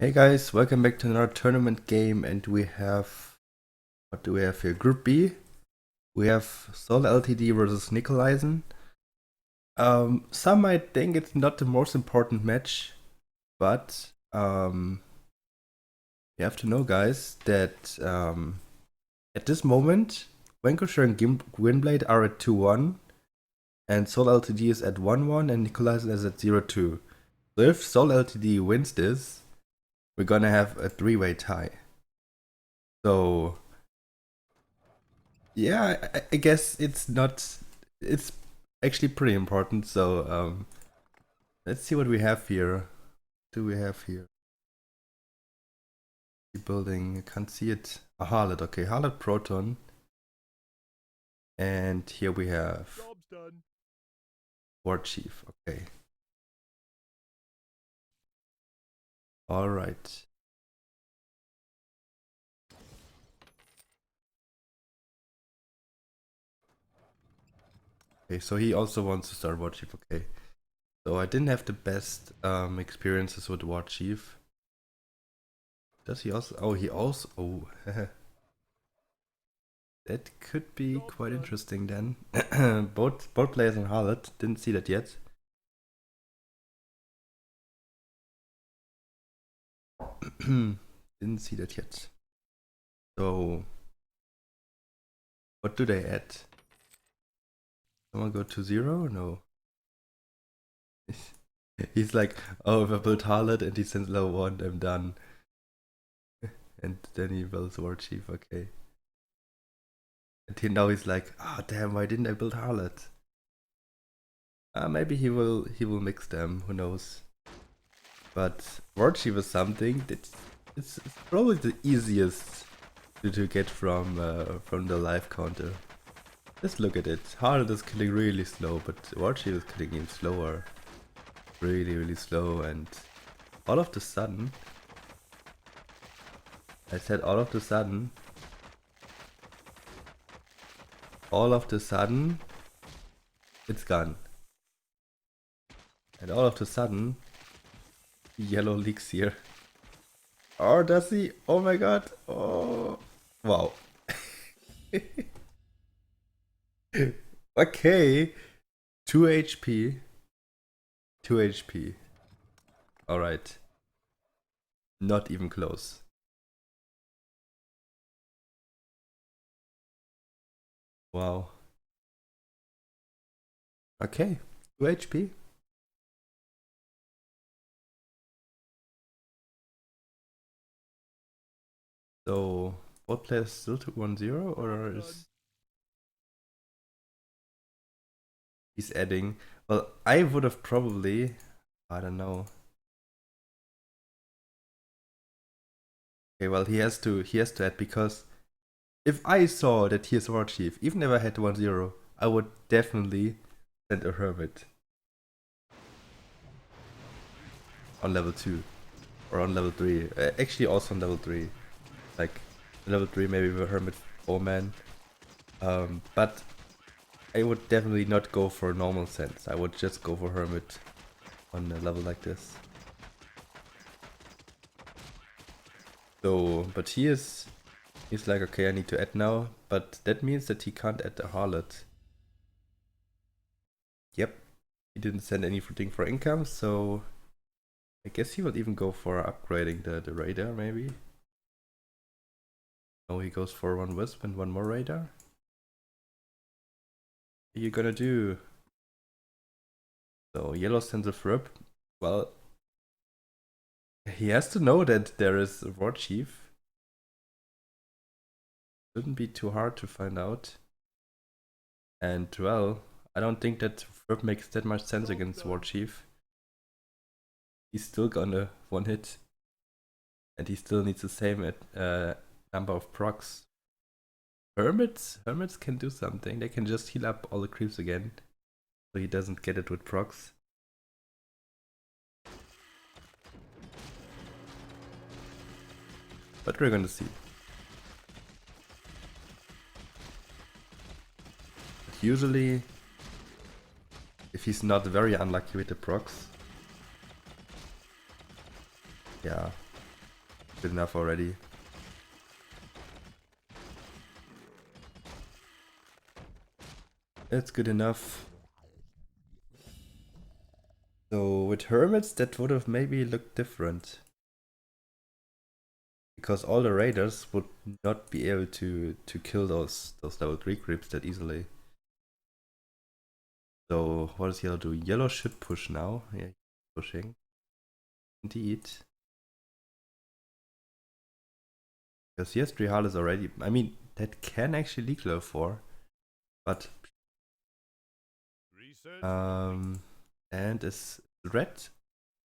Hey guys, welcome back to another tournament game, and we have, what do we have here? Group B. We have Sol LTD versus Nicolaisen. Some might think it's not the most important match, but you have to know, guys, that at this moment, Vanquisher and Gwynblade are at 2-1, and Sol LTD is at 1-1, and Nicolaisen is at 0-2. So if Sol LTD wins this, we're gonna have a three-way tie. So yeah, I guess it's not. It's actually pretty important. So let's see what we have here. What do we have here? Building. I can't see it. A Harlot. Okay, Harlot Proton. And here we have Job's done. War Chief. Okay. All right. Okay, so he also wants to start War Chief. Okay. So I didn't have the best experiences with War Chief. Does he also? Oh, he also. Oh. That could be quite interesting then. both players on Harlot. Didn't see that yet. Didn't see that yet. So, what do they add? Someone go to 0? No. He's like, oh, if I build Harlot and he sends level 1, I'm done. And then he builds War Chief, okay. And now he's like, ah, oh, damn, why didn't I build Harlot? Maybe he will mix them, who knows. But War Chief is something that it's probably the easiest to get from the life counter. Just look at it. Harlot is killing really slow, but War Chief is killing even slower. Really slow, and all of the sudden, I said all of the sudden, it's gone. And all of the sudden, yellow leaks here. Or does he? Oh my god. Oh. Wow. Okay. 2 HP. 2 HP. Alright. Not even close. Wow. Okay. 2 HP. So, both players still took 1-0, or is he's adding? Well, I would have probably, I don't know. Okay, well, he has to add, because if I saw that he is War Chief, even if I had 1-0, I would definitely send a Hermit on level 2 or on level 3. Actually, also on level 3. Like, level 3 maybe with Hermit 4-man. But I would definitely not go for normal sense. I would just go for Hermit on a level like this. So, but he's like, okay, I need to add now, but that means that he can't add the Harlot. Yep, he didn't send anything for income, so I guess he will even go for upgrading the radar, maybe. No, he goes for 1 Wisp and 1 more radar. What are you gonna do? So, yellow sends a Thrip. Well, he has to know that there is a War Chief. Shouldn't be too hard to find out. And, well, I don't think that Thrip makes that much sense against War Chief. He's still gonna one hit. And he still needs the same number of procs. Hermits can do something. They can just heal up all the creeps again, so he doesn't get it with procs. But we're gonna see. But usually, if he's not very unlucky with the procs, yeah, good enough already. That's good enough. So with hermits, that would have maybe looked different. Because all the raiders would not be able to kill those level 3 creeps that easily. So what does yellow do? Yellow should push now. Yeah, pushing. Indeed. Because he has 3 harlots already. I mean, that can actually leak level 4. But and is red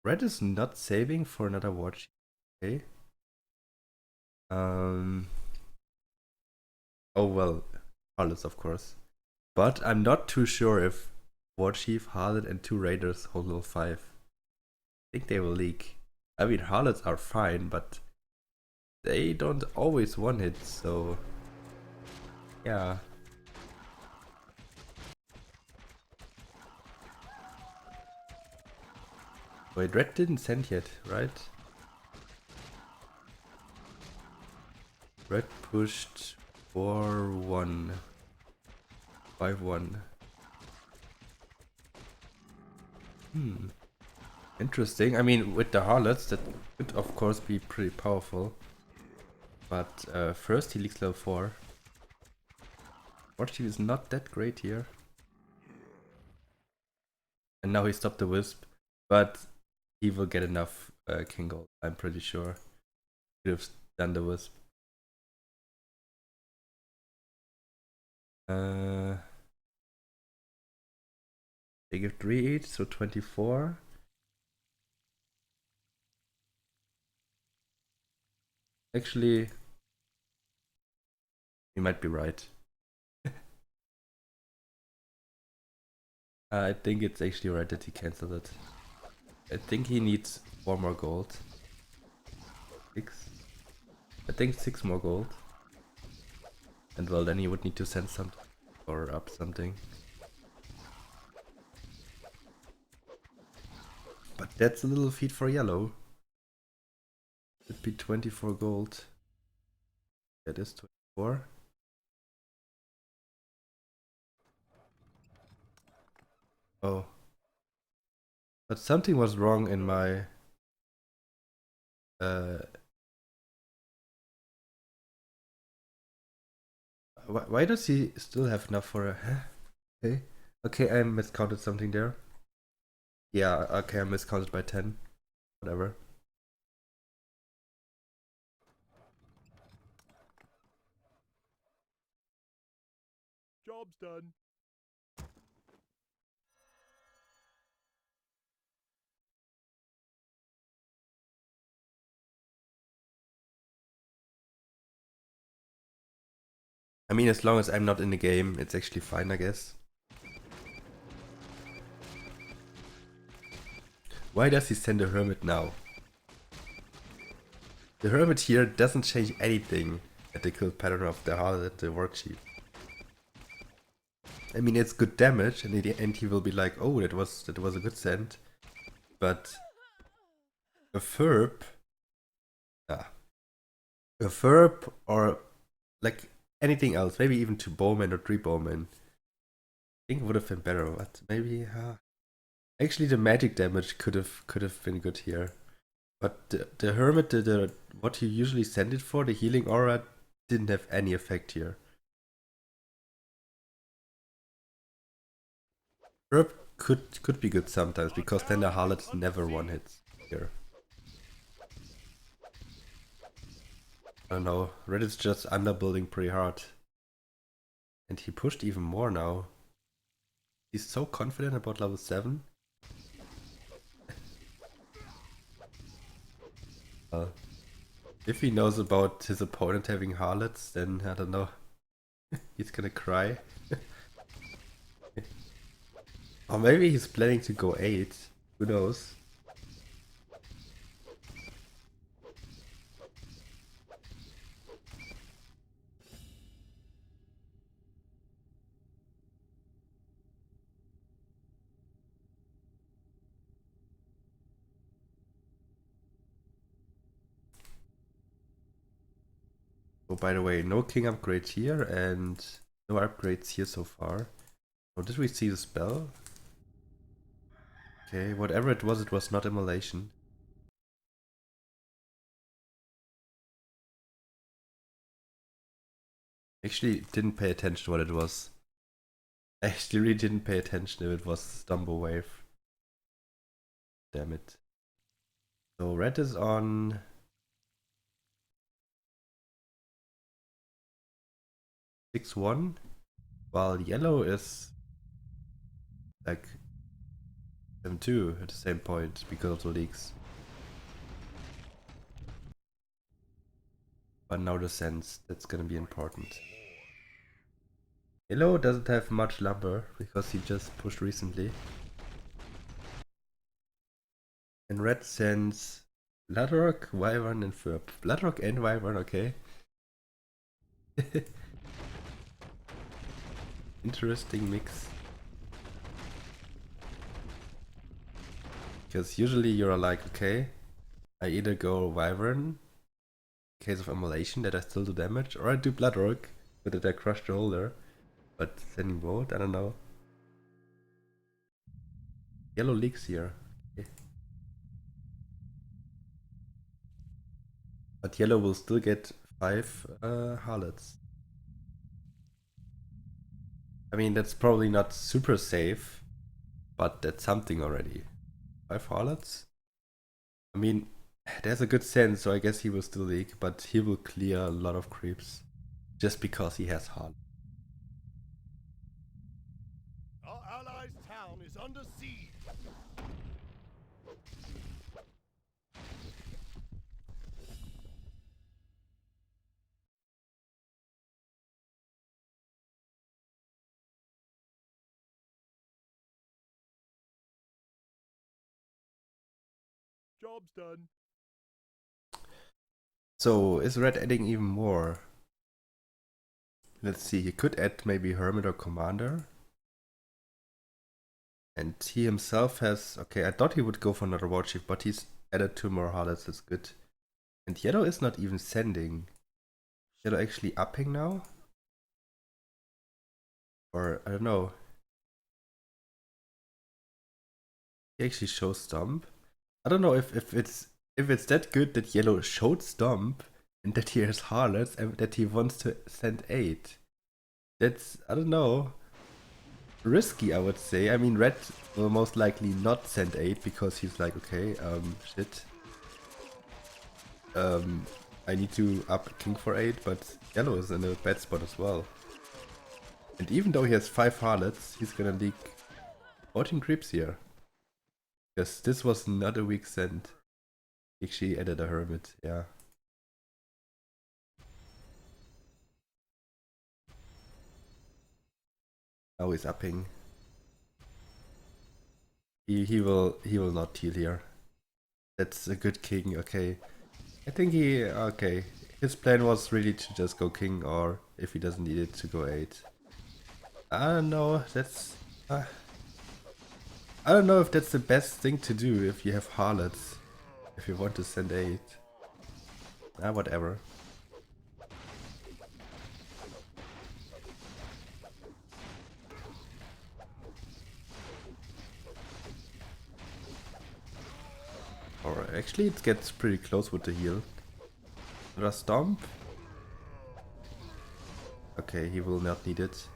is not saving for another watch. Okay. Oh well, harlots of course. But I'm not too sure if War Chief, Harlot, and 2 Raiders hold level 5. I think they will leak. I mean, Harlots are fine, but they don't always one hit, so yeah. Wait, Red didn't send yet, right? Red pushed 4-1. 5-1. Interesting. I mean, with the Harlots, that could of course be pretty powerful. But first he leaks level 4. Warchief is not that great here. And now he stopped the Wisp. But he will get enough King Gold, I'm pretty sure. Could have done the Wisp. They give 3 each, so 24. Actually, you might be right. I think it's actually right that he cancelled it. I think he needs 4 more gold. 6. I think 6 more gold. And well, then he would need to send something or up something. But that's a little feat for yellow. It'd be 24 gold. That is 24. Oh. But something was wrong in my... Why does he still have enough for a... Huh? Okay. Okay, I miscounted something there. Yeah, okay, I miscounted by 10. Whatever. Job's done. I mean, as long as I'm not in the game, it's actually fine, I guess. Why does he send a Hermit now? The Hermit here doesn't change anything at the kill pattern of the Harlot at the worksheet. I mean, it's good damage, and in the end he will be like, oh, that was a good send. But a Ferb... A Ferb or like anything else, maybe even 2 Bowmen or 3 Bowmen, I think would have been better, but maybe... Actually, the magic damage could have been good here. But the Hermit, what you usually send it for, the healing aura, didn't have any effect here. Herb could be good sometimes, because then the Harlots never one hits here. I don't know, Reddit's just underbuilding pretty hard. And he pushed even more now. He's so confident about level 7. If he knows about his opponent having harlots, then I don't know. He's gonna cry. Or maybe he's planning to go 8. Who knows? Oh, by the way, no king upgrades here and no upgrades here so far. Oh, did we see the spell? Okay, whatever it was not immolation. Actually, didn't pay attention to what it was. Actually, really didn't pay attention if it was Stumble Wave. Damn it. So red is on 6-1, while yellow is like 7-2 at the same point because of the leaks. But now the sense, that's gonna be important. Yellow doesn't have much lumber because he just pushed recently. And red sends Bloodrock, Wyvern, and Furb. Bloodrock and Wyvern, okay. Interesting mix. Because usually you're like, okay, I either go Wyvern, in case of immolation that I still do damage, or I do Bloodrock, so that I crush the holder. But sending both, I don't know. Yellow leaks here. Okay. But yellow will still get 5 harlots. I mean, that's probably not super safe, but that's something already. 5 harlots? I mean, there's a good sense, so I guess he will still leak, but he will clear a lot of creeps just because he has harlots. Our allies' town is under siege. Job's done. So is red adding even more? Let's see, he could add maybe Hermit or Commander. And he himself has, okay, I thought he would go for another warship, but he's added 2 more harlots, that's good. And yellow is not even sending. Yellow actually upping now? Or, I don't know. He actually shows Stomp. I don't know if it's that good that yellow showed Stomp and that he has harlots and that he wants to send 8. That's, I don't know, risky, I would say. I mean, red will most likely not send 8 because he's like, okay, shit. I need to up king for 8, but yellow is in a bad spot as well. And even though he has 5 harlots, he's gonna leak 14 creeps here. Because this was not a weak send. He actually added a hermit, yeah. Now he's upping. He will not teal here. That's a good king, okay. I think okay. His plan was really to just go king, or if he doesn't need it, to go 8. I don't know, that's... I don't know if that's the best thing to do if you have harlots. If you want to send 8. Whatever. Or actually it gets pretty close with the heal. Another stomp. Okay, he will not need it.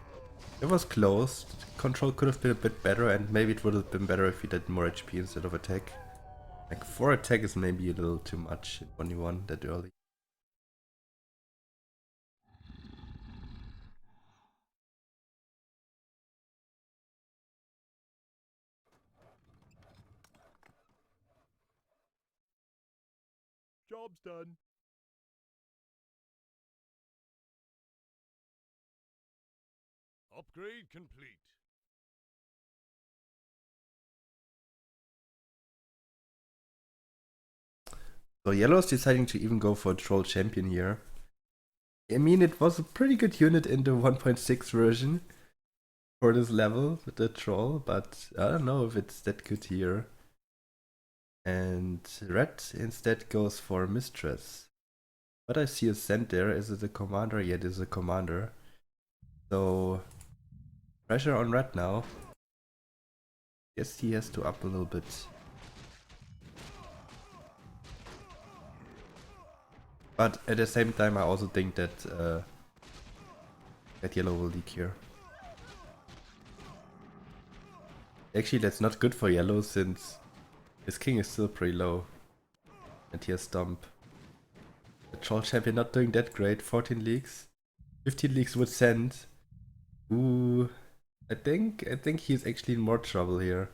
It was close. Control could have been a bit better, and maybe it would have been better if he did more HP instead of attack. Like 4 attack is maybe a little too much in 1v1 that early. Job's done. Upgrade complete. So yellow's deciding to even go for a troll champion here. I mean, it was a pretty good unit in the 1.6 version for this level, the troll, but I don't know if it's that good here. And red instead goes for mistress. But I see a send there. Is it a commander? Yeah, it is a commander. So pressure on red now. Yes, he has to up a little bit. But at the same time, I also think that that yellow will leak here. Actually, that's not good for yellow since his king is still pretty low. And he has stomp. The troll champion not doing that great. 14 leagues. 15 leagues with send. Ooh. I think he's actually in more trouble here.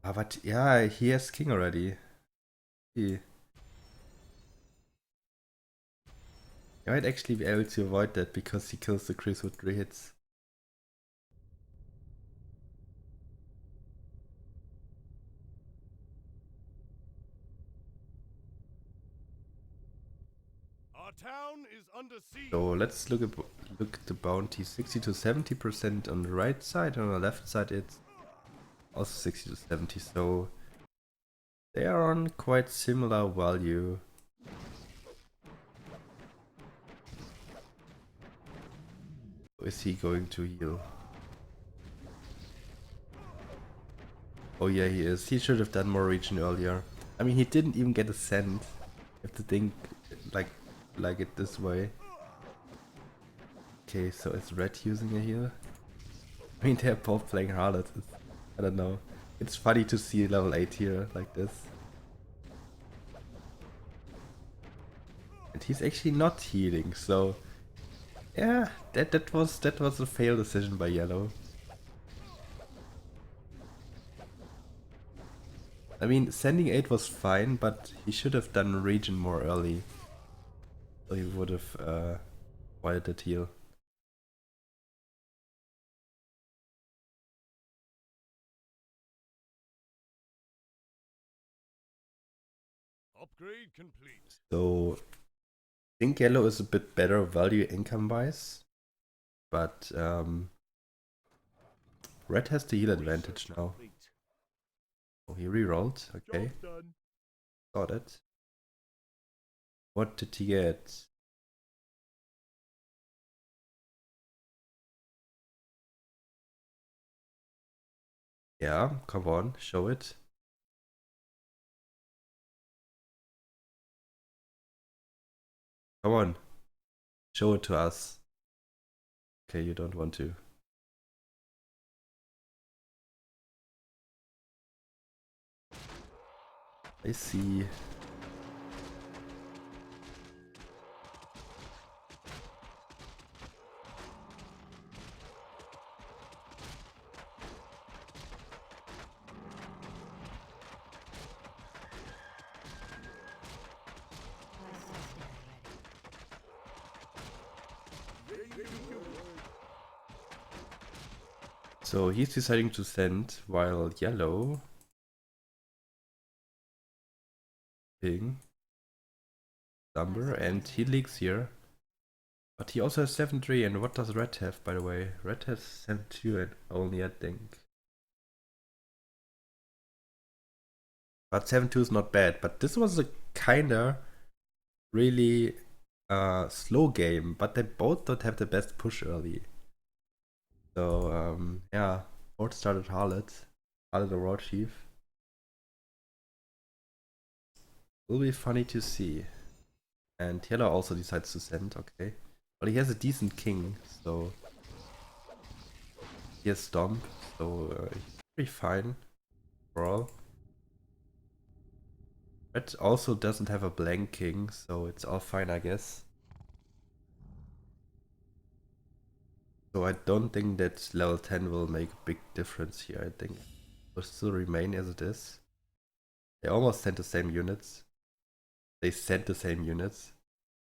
Ah, but yeah, he has king already. He might actually be able to avoid that because he kills the Chris with 3 hits. Our town is under siege. So let's look at the bounty. 60 to 70% on the right side, and on the left side it's also 60 to 70. So they are on quite similar value. Is he going to heal? Oh yeah, he is. He should have done more region earlier. I mean, he didn't even get a cent. You have to think like it this way. Okay, so is red using a heal? I mean, they're both playing Harlot. I don't know. It's funny to see level 8 here like this. And he's actually not healing, so yeah, that was a fail decision by yellow. I mean, sending 8 was fine, but he should have done region more early. So he would have avoided that heal. Upgrade complete. So I think yellow is a bit better value income wise, but red has the heal advantage now. Oh, he rerolled. Okay, got it. What did he get? Yeah, come on, show it. Come on, show it to us. Okay, you don't want to. I see. So he's deciding to send while yellow ping number and he leaks here. But he also has 7-3, and what does red have, by the way? Red has 7-2 and only, I think. But 7-2 is not bad, but this was a kinda really slow game, but they both don't have the best push early. So yeah, both started Harlot the Raw Chief. Will be funny to see. And yellow also decides to send, okay. But he has a decent king, so he has Stomp, so he's pretty fine overall. Red also doesn't have a blank king, so it's all fine, I guess. So I don't think that level 10 will make a big difference here. I think it will still remain as it is. They almost sent the same units. They sent the same units.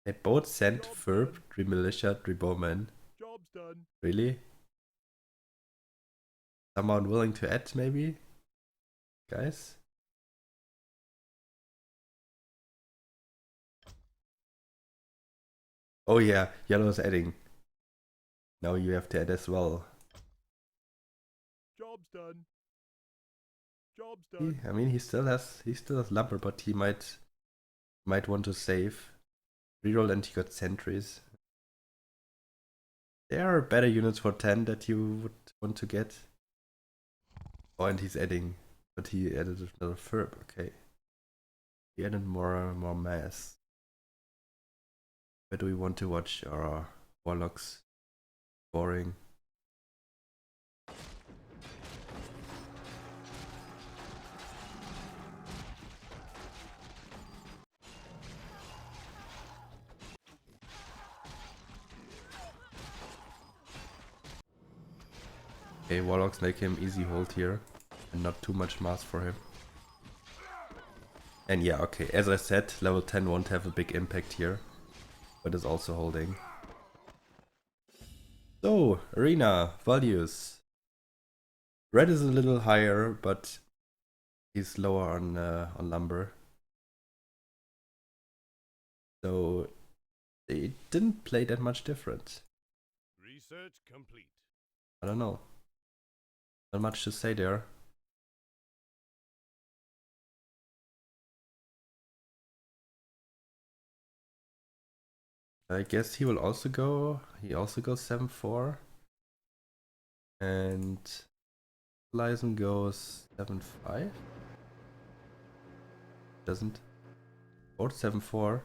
They both sent Ferb, 3 Militia, 3 Bowmen. Job's done. Really? Someone willing to add, maybe? Guys? Oh yeah, yellow's adding. Now you have to add as well. Job's done. Job's done. I mean, he still has lumber, but he might want to save. Reroll and he got sentries. There are better units for 10 that you would want to get. Oh, and he's adding, but he added another Ferb, okay. He added more mass. Where do we want to watch our Warlocks? Boring. Okay, Warlocks make him easy hold here. And not too much mass for him. And yeah, okay, as I said, level 10 won't have a big impact here. But is also holding. So, arena values. Red is a little higher, but he's lower on lumber. So they didn't play that much different. Research complete. I don't know. Not much to say there. I guess he will also go. He also goes 7-4. And Nicolaisen goes 7-5. Doesn't. Both 7-4.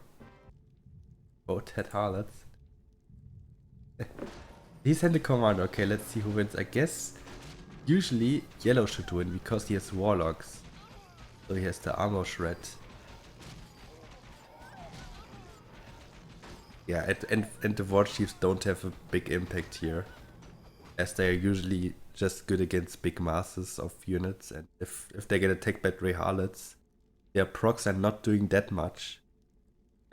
Both had harlots. He sent a command. Okay, let's see who wins. I guess usually yellow should win because he has warlocks. So he has the armor shred. Yeah, and the war chiefs don't have a big impact here, as they are usually just good against big masses of units, and if they get attacked by Grey Harlots, their procs are not doing that much,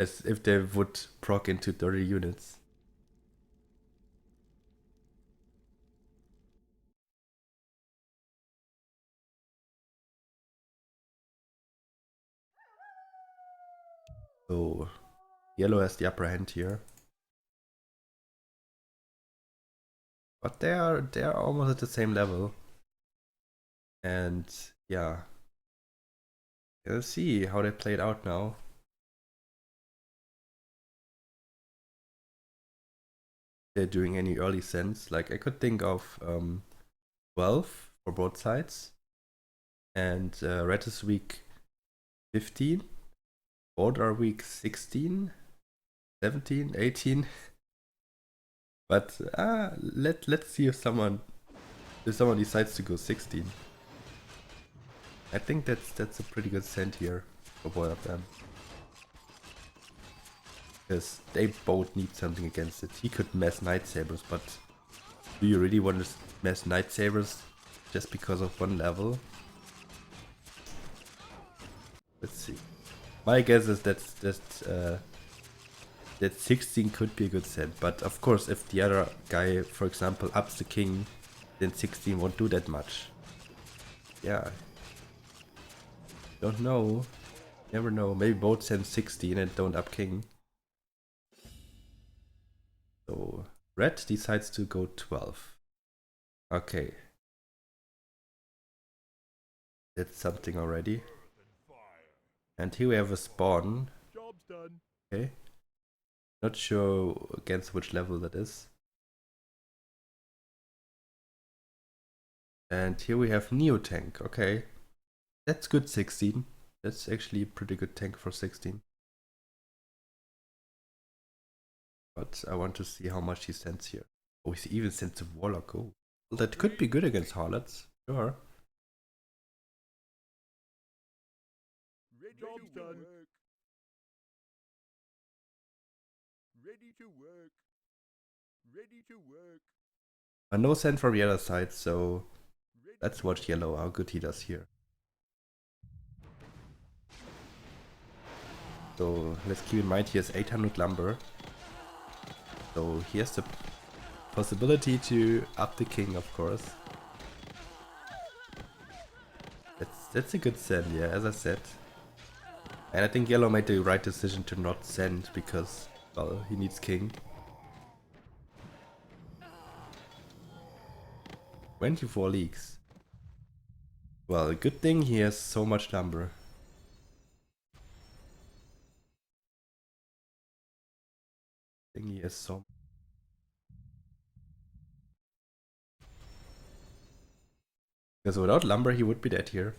as if they would proc into 30 units. So, yellow has the upper hand here. But they are almost at the same level. And yeah. Let's see how they play it out now. They're doing any early sends. Like I could think of 12 for both sides. And red is week 15. Both are week 16, 17, 18. But let's see if someone decides to go 16. I think that's a pretty good send here for both of them. Because they both need something against it. He could mess Night Sabers, but do you really want to mess Night Sabers just because of one level? Let's see. My guess is that 16 could be a good set, but of course if the other guy, for example, ups the king, then 16 won't do that much. Yeah. Don't know. Never know. Maybe both send 16 and don't up king. So red decides to go 12. Okay. That's something already. And here we have a spawn. Job's done. Okay. Not sure against which level that is. And here we have Neo Tank. Okay. That's good 16. That's actually a pretty good tank for 16. But I want to see how much he sends here. Oh, he even sends a Warlock. Oh. Well, that could be good against Harlots. Sure. Job's done. Work. Ready to work. Ready to work. But no send from the other side, so let's watch yellow, how good he does here. So let's keep in mind he has 800 lumber. So he has the possibility to up the king, of course. That's a good send, yeah, as I said. And I think yellow made the right decision to not send because, well, he needs king. 24 leagues. Well, a good thing he has so much lumber. think he is so. Because without lumber he would be dead here.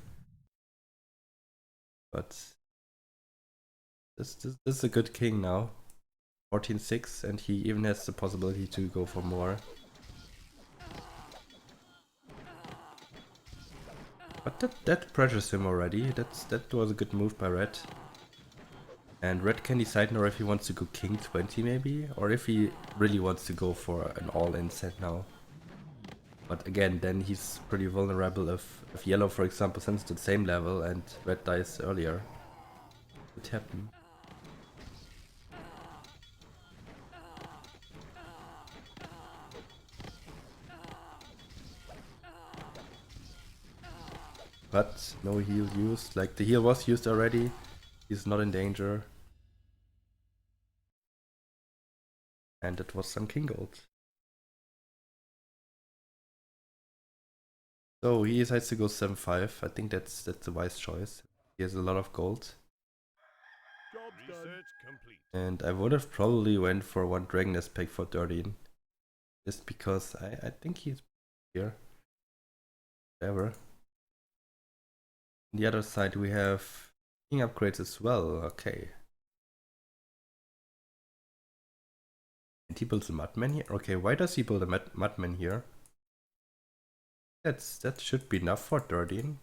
But this is a good king now. 14-6, and he even has the possibility to go for more. But that pressures him already. That was a good move by Red. And Red can decide now if he wants to go king 20 maybe, or if he really wants to go for an all-in set now. But again, then he's pretty vulnerable if yellow, for example, sends the same level and red dies earlier. It happened. But no heal used, like the heal was used already. He's not in danger. And it was some king gold. So he decides to go 7-5. I think that's a wise choice. He has a lot of gold. Research complete. And I would have probably went for one Dragon Nest pack for 13. Just because I think he's here. Whatever. On the other side we have king upgrades as well. Okay. And he builds a Mudman here? Okay, why does he build a Mudman here? That should be enough for 13.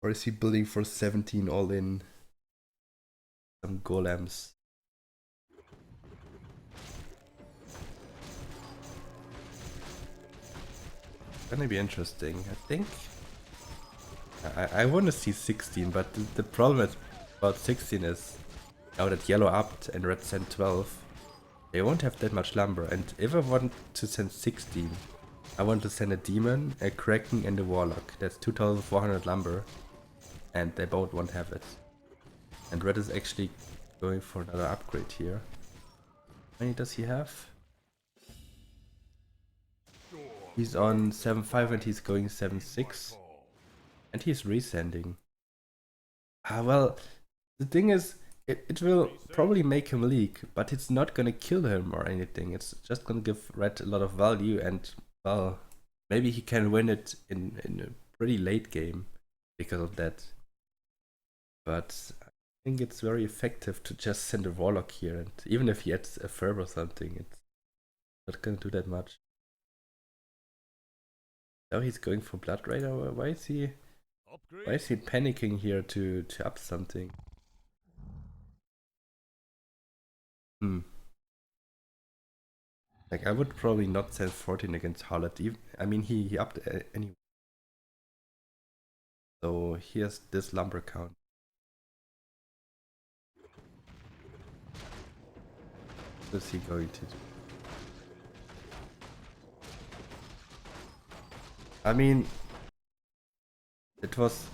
Or is he building for 17 all in? Some golems. Gonna be interesting. I think I want to see 16, but the problem about 16 is now that yellow upped and red sent 12, they won't have that much lumber. And if I want to send 16, I want to send a demon, a kraken, and a warlock. That's 2,400 lumber, and they both won't have it. And red is actually going for another upgrade here. How many does he have? He's on 7-5 and he's going 7-6. And he's resending. Well, the thing is, it will probably make him leak, but it's not gonna kill him or anything. It's just gonna give red a lot of value, and well, maybe he can win it in a pretty late game because of that. But I think it's very effective to just send a warlock here, and even if he adds a ferb or something, it's not gonna do that much. Now he's going for Blood Raider. Why is he panicking here to up something? Like I would probably not send 14 against Harlot. I mean he upped anyway. So here's this lumber count. What is he going to do? I mean, it was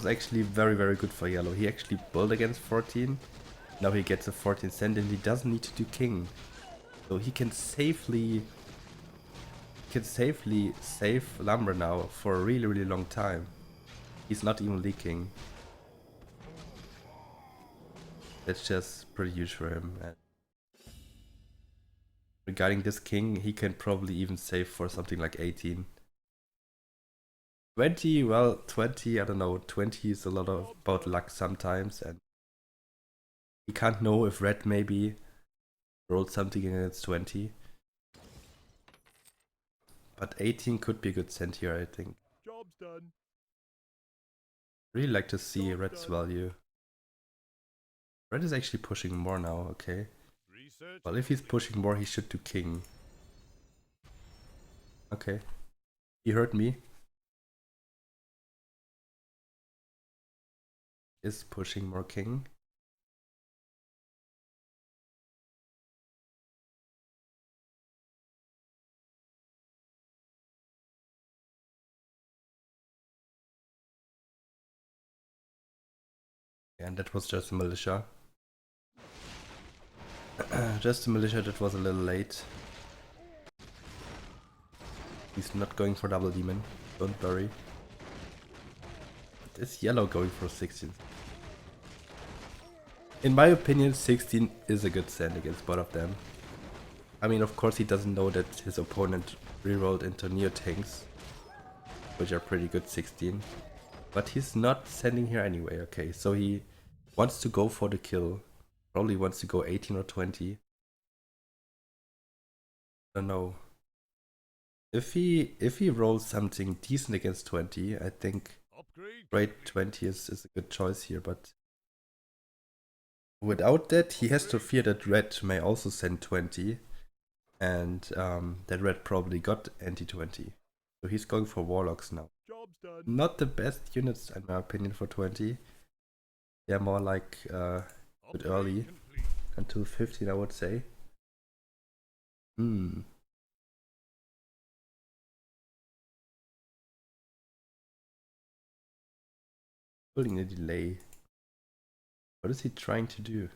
actually very good for yellow. He actually built against 14. Now he gets a 14 cent and he doesn't need to do king. So he can safely save lumber now for a really long time. He's not even leaking. That's just pretty huge for him. And regarding this king, he can probably even save for something like 18. 20, well, 20, I don't know, 20 is a lot about luck sometimes, and you can't know if red maybe rolled something against 20. But 18 could be a good cent here, I think. Job's done. Really like to see red's value. Red is actually pushing more now, okay. Research Well, if he's pushing more, he should do king. Okay. He heard me. Is pushing more king. And that was just a militia. Just a militia that was a little late. He's not going for double demon, don't worry. is yellow going for 16? In my opinion, 16 is a good stand against both of them. I mean, of course he doesn't know that his opponent rerolled into Neo tanks, which are pretty good 16. But he's not sending here anyway, okay. So he wants to go for the kill. Probably wants to go 18 or 20. I don't know. If he rolls something decent against 20, I think grade 20 is a good choice here, but without that, he has to fear that red may also send 20, and that red probably got anti-20. So he's going for warlocks now. Job's done. Not the best units in my opinion for 20. They're more like a bit early, Complete. until 15 I would say. Building a delay. What is he trying to do?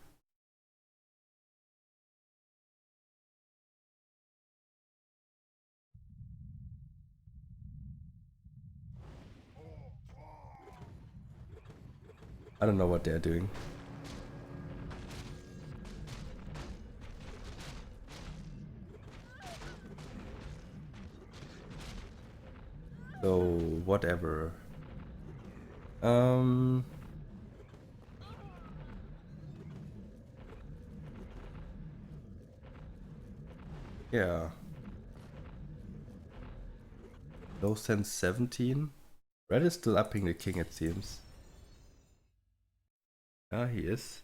I don't know what they're doing. So whatever. Yeah. Low sense 17. Red is still upping the king, it seems. Yeah, he is.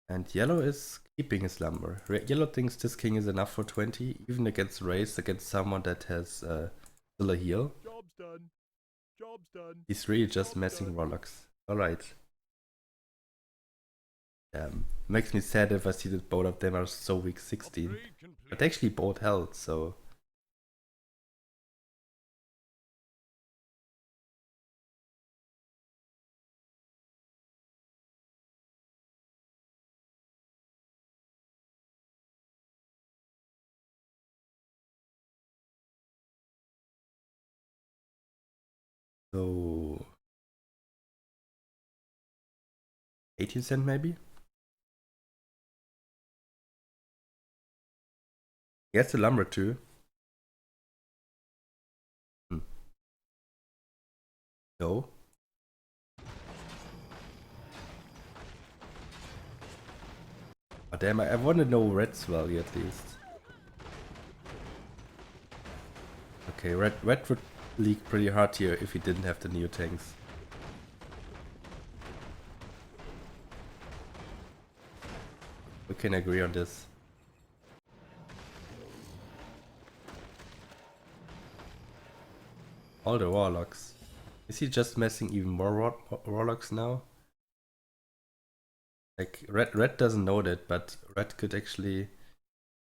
And yellow is keeping his lumber. Yellow thinks this king is enough for 20, even against race, against someone that has still a heal. Job's done. Job's done. He's really just messing warlocks. Alright. Makes me sad if I see that both of them are so weak 16. Upgrade complete. But actually both held, so... So... 18 cent maybe? He has the lumber too. No. Oh, damn, I want to know red's value at least. Okay, red would leak pretty hard here if he didn't have the Neo tanks. We can agree on this. All the warlocks. Is he just messing even more warlocks now? Like, red doesn't know that, but red could actually,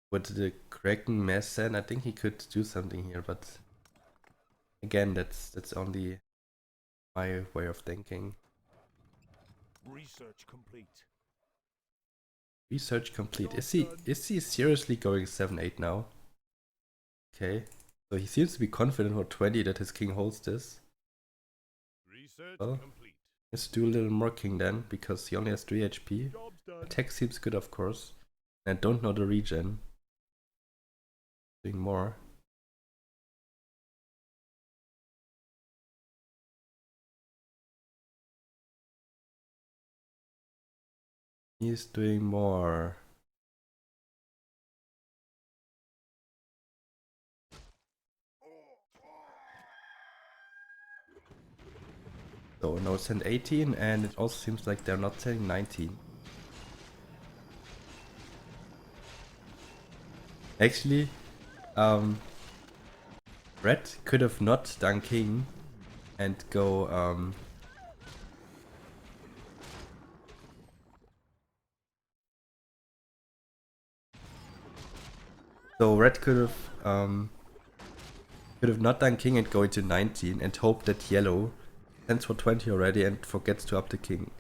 with the Kraken mass send, I think he could do something here, but again, that's only my way of thinking. Research complete. Research complete. Is he seriously going 7-8 now? Okay. So he seems to be confident for 20 that his king holds this. Research Well, complete. let's do a little more king then, because he only has 3 HP. Job's done. Attack seems good, of course. And I don't know the regen. Doing more. He's doing more. So no send 18, and it also seems like they're not sending 19. Actually, red could have not done king and go so red could have not done king and go into 19 and hope that yellow sends for 20 already and forgets to up the king.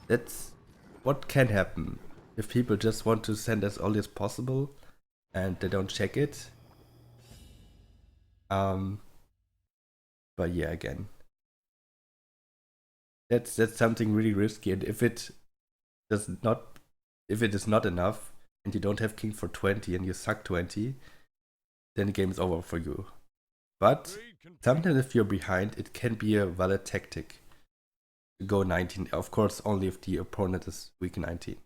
That's what can happen if people just want to send as early as possible and they don't check it. But yeah, again, that's something really risky. And if it is not enough, and you don't have king for 20 and you suck 20, then the game is over for you. But sometimes if you're behind, it can be a valid tactic to go 19. Of course, only if the opponent is weak 19.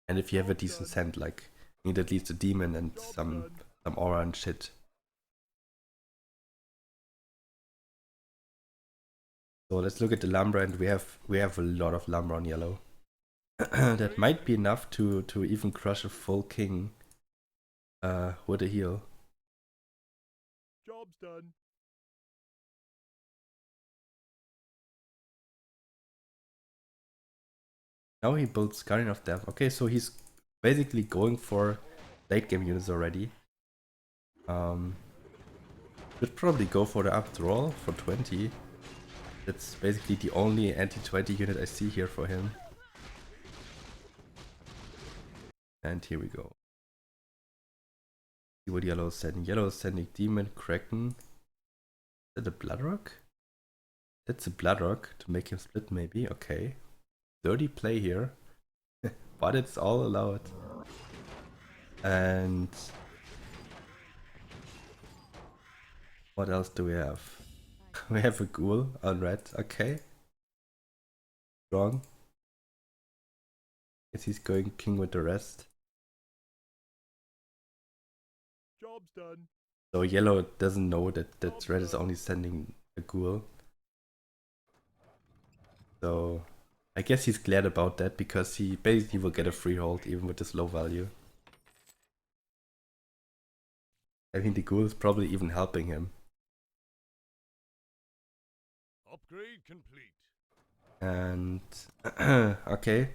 And if you have a decent send, like need at least a demon and some aura and shit. So let's look at the Lumbra, and we have a lot of Lumbra on yellow. That might be enough to even crush a full king with a heal. Job's done. Now he builds Guardian of Death. Okay, so he's basically going for late game units already. Should probably go for the up draw for 20. That's basically the only anti-20 unit I see here for him. And here we go. See what yellow is sending. Yellow is sending Demon, Kraken. Is that a Bloodrock? That's a Bloodrock to make him split maybe. Okay. Dirty play here. But it's all allowed. And what else do we have? We have a ghoul on red. Okay. Strong. Guess he's going king with the rest. Job's done. So yellow doesn't know that red is only sending a ghoul. So I guess he's glad about that, because he basically will get a freehold even with this low value. I think the ghoul is probably even helping him. Upgrade complete. And okay.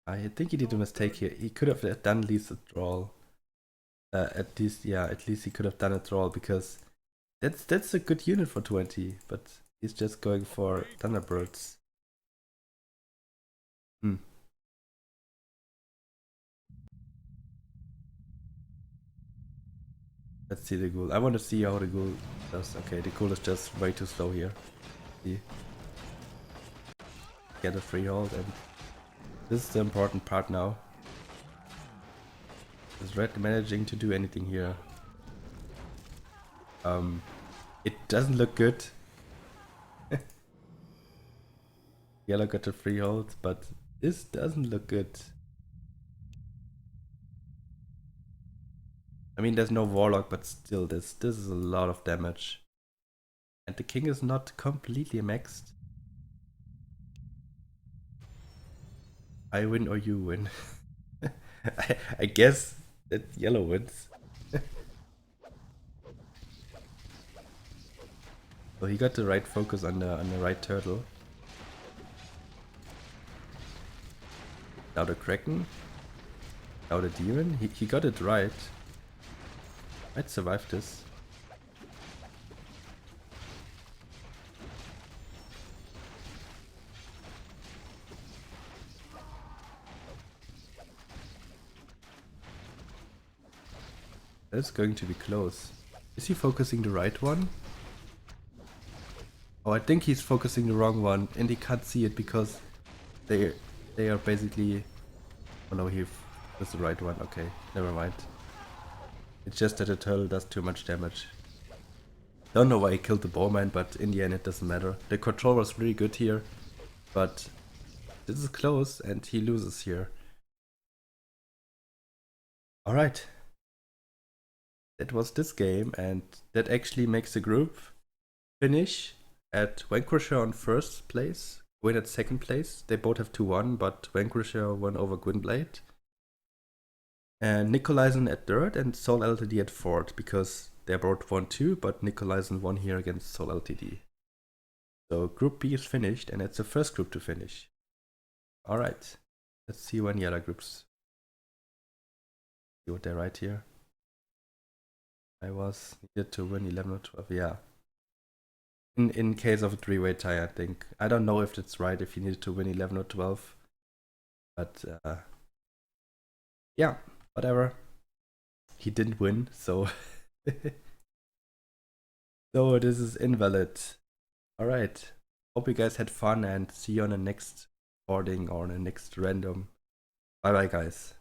I think he did a mistake here. He could have done at least a draw. At least he could have done a draw, because that's a good unit for 20, but he's just going for Thunderbirds. Let's see the ghoul. I want to see how the ghoul does. Okay, the ghoul is just way too slow here. See? Get a freehold, and this is the important part now. Is red managing to do anything here? It doesn't look good. Yellow got a freehold, but this doesn't look good. I mean, there's no warlock, but still, this is a lot of damage. And the king is not completely maxed. I win or you win. I guess that yellow wins. So he got the right focus on the right turtle. Now the Kraken. Now the demon. He got it right. Might survive this. That's going to be close. Is he focusing the right one? Oh, I think he's focusing the wrong one, and he can't see it because they are basically... Oh no, he was the right one. Okay, never mind. It's just that the turtle does too much damage. Don't know why he killed the bowman, but in the end it doesn't matter. The control was really good here, but this is close and he loses here. Alright. That was this game, and that actually makes the group finish at Vanquisher on first place, Gwyn at second place. They both have 2-1, but Vanquisher won over Gwynblade. And Nicolaisen at third and Soul LTD at fourth, because they both 1-2, but Nicolaisen won here against Soul LTD. So Group B is finished, and it's the first group to finish. Alright, let's see when the other groups... See what they write here. I was needed to win 11 or 12, yeah. In case of a 3-way tie, I think. I don't know if that's right, if you needed to win 11 or 12. But, yeah, whatever. He didn't win, so So this is invalid. Alright. Hope you guys had fun and see you on the next recording or on the next random. Bye bye guys.